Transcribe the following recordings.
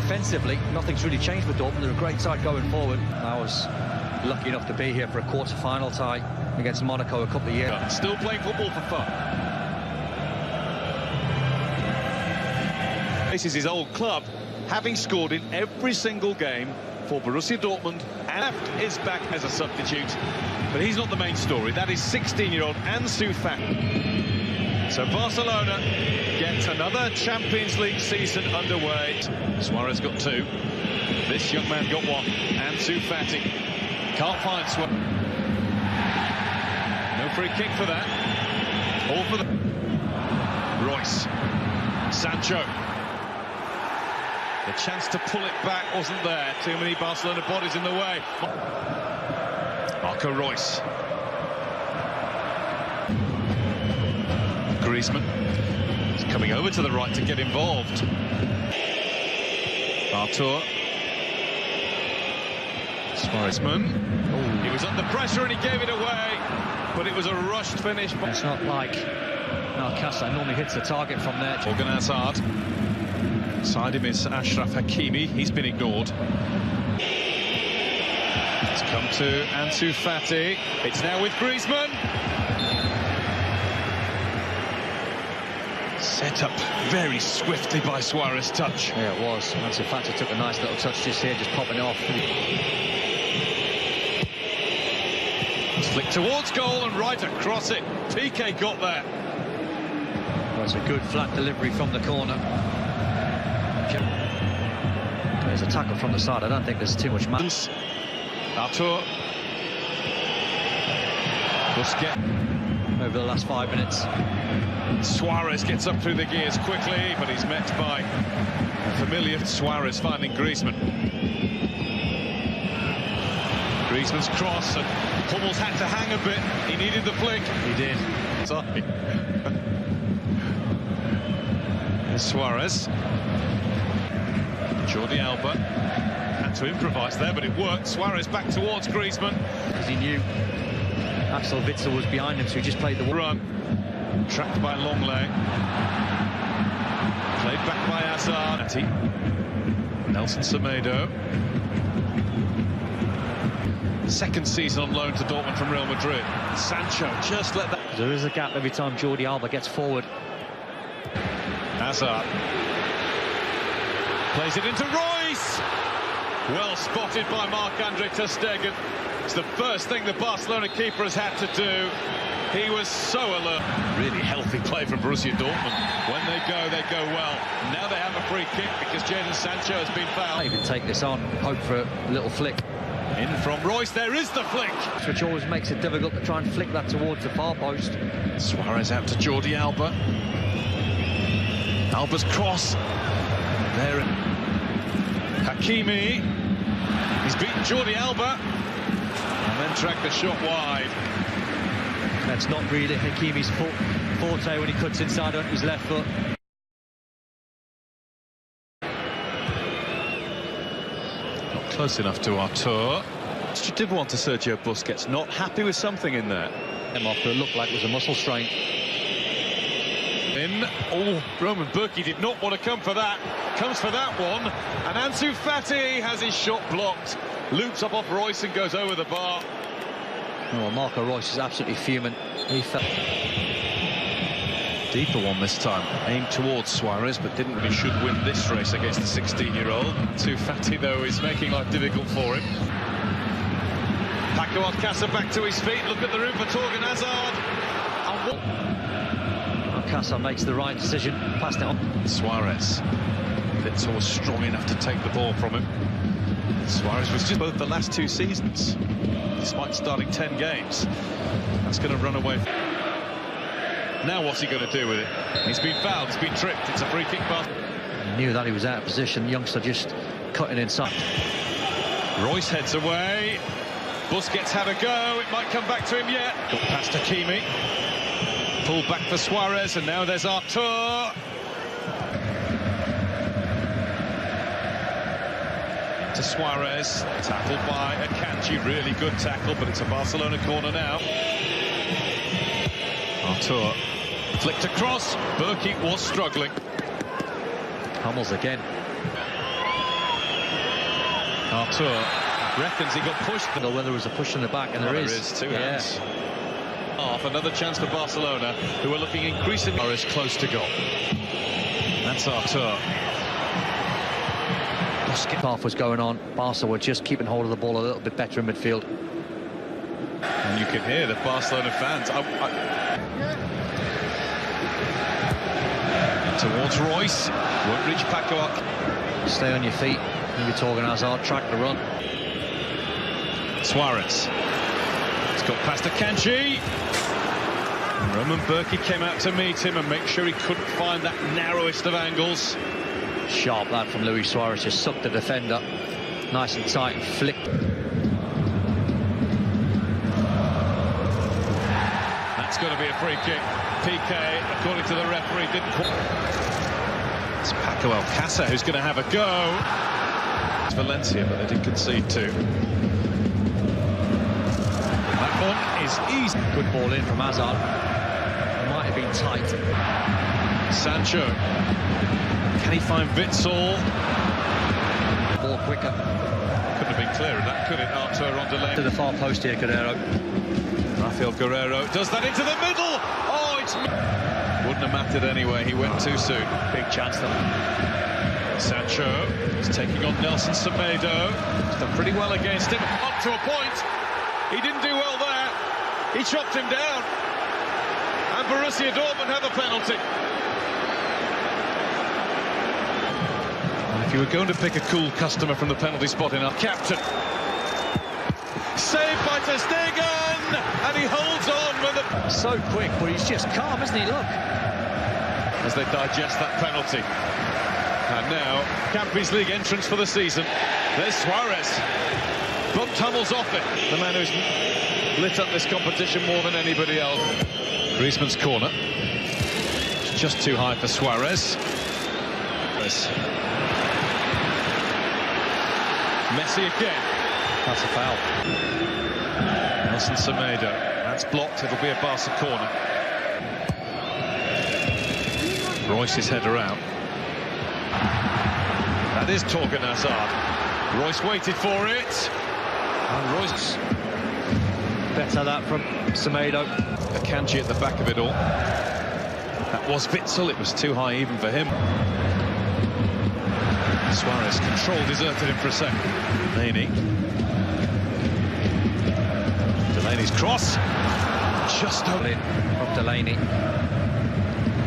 defensively, nothing's really changed with Dortmund. They're a great side going forward. I was lucky enough to be here for a quarter-final tie against Monaco a couple of years. Still playing football for fun. This is his old club, having scored in every single game for Borussia Dortmund, and is back as a substitute. But he's not the main story. That is 16-year-old Ansu Fati. So Barcelona gets another Champions League season underway. Suarez got 2. This young man got 1. Ansu Fati can't find Suarez. No free kick for that. All for the Royce. Sancho. The chance to pull it back wasn't there. Too many Barcelona bodies in the way. Marco Royce. Griezmann is coming over to the right to get involved. Artur. Suarezman. He was under pressure and he gave it away, but it was a rushed finish. It's not like Alcázar normally hits the target from there. Morgan Hazard. Beside him is Achraf Hakimi. He's been ignored. It's come to Ansu Fati. It's now with Griezmann. Set up very swiftly by Suarez. Touch. Yeah, it was. Ansu Fati took a nice little touch just here, just popping it off. Flick towards goal and right across it. PK got there. Well, it's a good flat delivery from the corner. There's a tackle from the side. I don't think there's too much mass. Artur. Busquets. Over the last 5 minutes. Suarez gets up through the gears quickly, but he's met by a familiar Suarez finding Griezmann. Griezmann's cross, and Hummels had to hang a bit. He needed the flick. He did. Sorry. Suarez. Jordi Alba had to improvise there, but it worked. Suarez back towards Griezmann. Because he knew Axel Witsel was behind him, so he just played the run. Tracked by Longley. Played back by Hazard. Nelson Semedo. Second season on loan to Dortmund from Real Madrid. Sancho just let that... There is a gap every time Jordi Alba gets forward. Hazard. Plays it into Royce. Well spotted by Marc-Andre ter Stegen. It's the first thing the Barcelona keeper has had to do. He was so alert. Really healthy play from Borussia Dortmund. When they go well. Now they have a free kick because Jadon Sancho has been fouled. Even take this on, hope for a little flick. In from Royce, there is the flick. Which always makes it difficult to try and flick that towards the far post. Suarez out to Jordi Alba. Alba's cross. There. Hakimi. He's beaten Jordi Alba. And then tracked the shot wide. That's not really Hakimi's forte when he cuts inside on his left foot. Not close enough to Artur. You did want to Sergio Busquets, not happy with something in there. Him off that looked like it was a muscle strain. Oh, Roman Burki did not want to come for that. Comes for that one. And Ansu Fati has his shot blocked. Loops up off Royce and goes over the bar. Oh, Marco Royce is absolutely fuming. He felt... Deeper one this time. Aimed towards Suarez, but didn't really should win this race against the 16-year-old. Ansu Fati, though, is making life difficult for him. Paco Alcázar back to his feet. Look at the room for Torgan Hazard. Alcázar makes the right decision. Passed it on. Suarez. Witsel was strong enough to take the ball from him. Suarez was just both the last 2 seasons, despite starting 10 games. That's going to run away. Now what's he going to do with it? He's been fouled, he's been tripped. It's a free kick pass. He knew that he was out of position. The youngster just cutting inside. Royce heads away. Busquets had a go. It might come back to him yet. Got past Hakimi. Pulled back for Suarez, and now there's Artur. To Suarez, tackled by Akanji, really good tackle, but it's a Barcelona corner now. Artur flicked across. Burki was struggling. Hummels again. Arthur reckons he got pushed. Well, there was a push in the back, and there is. Two hands. Half, another chance for Barcelona, who are looking increasingly close to goal. That's Arthur. Half was going on. Barca were just keeping hold of the ball a little bit better in midfield. And you can hear the Barcelona fans. Towards Royce. Won't reach Paco. Stay on your feet. You're talking Hazard. Track the run. Suarez. It's got past Akanji. Roman Berkey came out to meet him and make sure he couldn't find that narrowest of angles. Sharp lad from Luis Suarez, just sucked the defender. Nice and tight and flicked. That's going to be a free kick. PK, according to the referee, didn't quite. It's Paco Alcácer who's going to have a go. It's Valencia, but they did concede too. That one is easy. Good ball in from Hazard. Might have been tight. Sancho. Can he find Witsel? Ball quicker. Couldn't have been clearer, that could it? Arthur on delay. To the far post here, Guerrero. Rafael Guerrero does that into the middle. Oh, it's... Wouldn't have mattered anyway, he went too soon. Big chance though. Sancho is taking on Nelson Semedo. He's done pretty well against him. Up to a point. He didn't do well there. He chopped him down. And Borussia Dortmund have a penalty. If you were going to pick a cool customer from the penalty spot in our captain. Saved by Ter Stegen, and he holds on with the... So quick, but he's just calm, isn't he? Look. As they digest that penalty. And now, Champions League entrance for the season. There's Suarez. Bumped Hummels off it. The man who's lit up this competition more than anybody else. Griezmann's corner. It's just too high for Suarez. Messi again. That's a foul. Nelson Semedo. That's blocked. It'll be a Barca corner. Royce's header out. That is Torgan Hazard. Royce waited for it. And Royce. Better that from Semedo. Akanji at the back of it all. That was Witsel. It was too high even for him. Suarez control deserted him for a second. Delaney's cross. Just over from Delaney.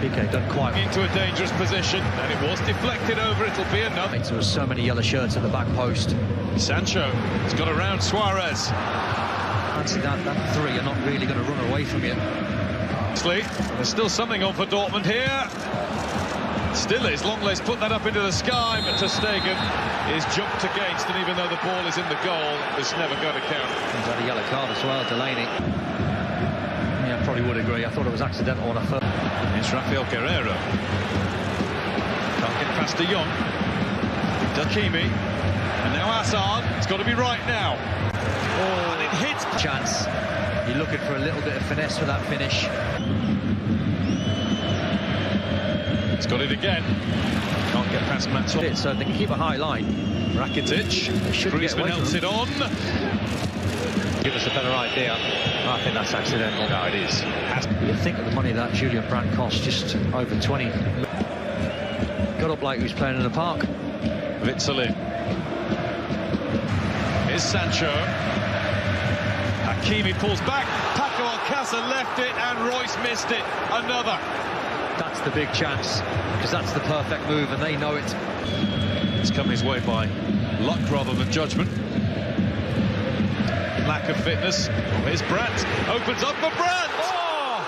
PK done quite into a dangerous position, and it was deflected over. It'll be another. There was so many yellow shirts at the back post. Sancho has got around Suarez. Fancy that three are not really going to run away from you. There's still something on for Dortmund here. Still is. Longlay's put that up into the sky, but Ter Stegen is jumped against, and even though the ball is in the goal, it's never going to count. He's had a yellow card as well, Delaney. Yeah, I probably would agree. I thought it was accidental on a first. It's Rafael Guerrero. Can't get past De Jong. Hakimi. And now Hazard. It's got to be right now. Oh, and it hits. Chance. You're looking for a little bit of finesse for that finish. It's got it again. Can't get past Matt. So they can keep a high line. Rakitic. Griezmann helps it on. Give us a better idea. I think that's accidental. No, it is. You think of the money that Julian Brandt cost, just over 20. Got up like he was playing in the park. Witsel in. Here's Sancho. Hakimi pulls back. Paco Alcácer left it, and Royce missed it. Another. That's the big chance, because that's the perfect move, and they know it. It's come his way by luck rather than judgment. Lack of fitness. Here's Brandt. Opens up for Brandt. Oh!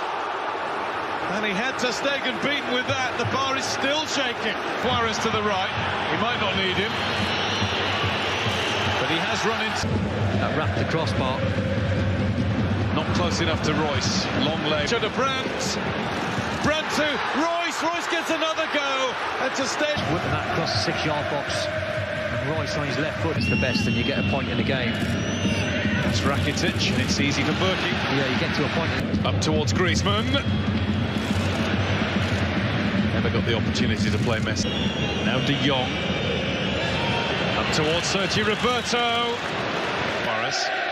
And he had Ter Stegen beaten with that. The bar is still shaking. Suarez to the right. He might not need him. But he has run into... That wrapped the crossbar. Not close enough to Royce. Long leg. To Brandt. Brandt to Royce. Royce gets another go. And Ter Stegen. Whipping that across the 6-yard box. And Royce on his left foot is the best, and you get a point in the game. That's Rakitic, and it's easy for Berkey. Yeah, you get to a point. Up towards Griezmann. Never got the opportunity to play Messi. Now De Jong. Up towards Sergio Roberto. Morris.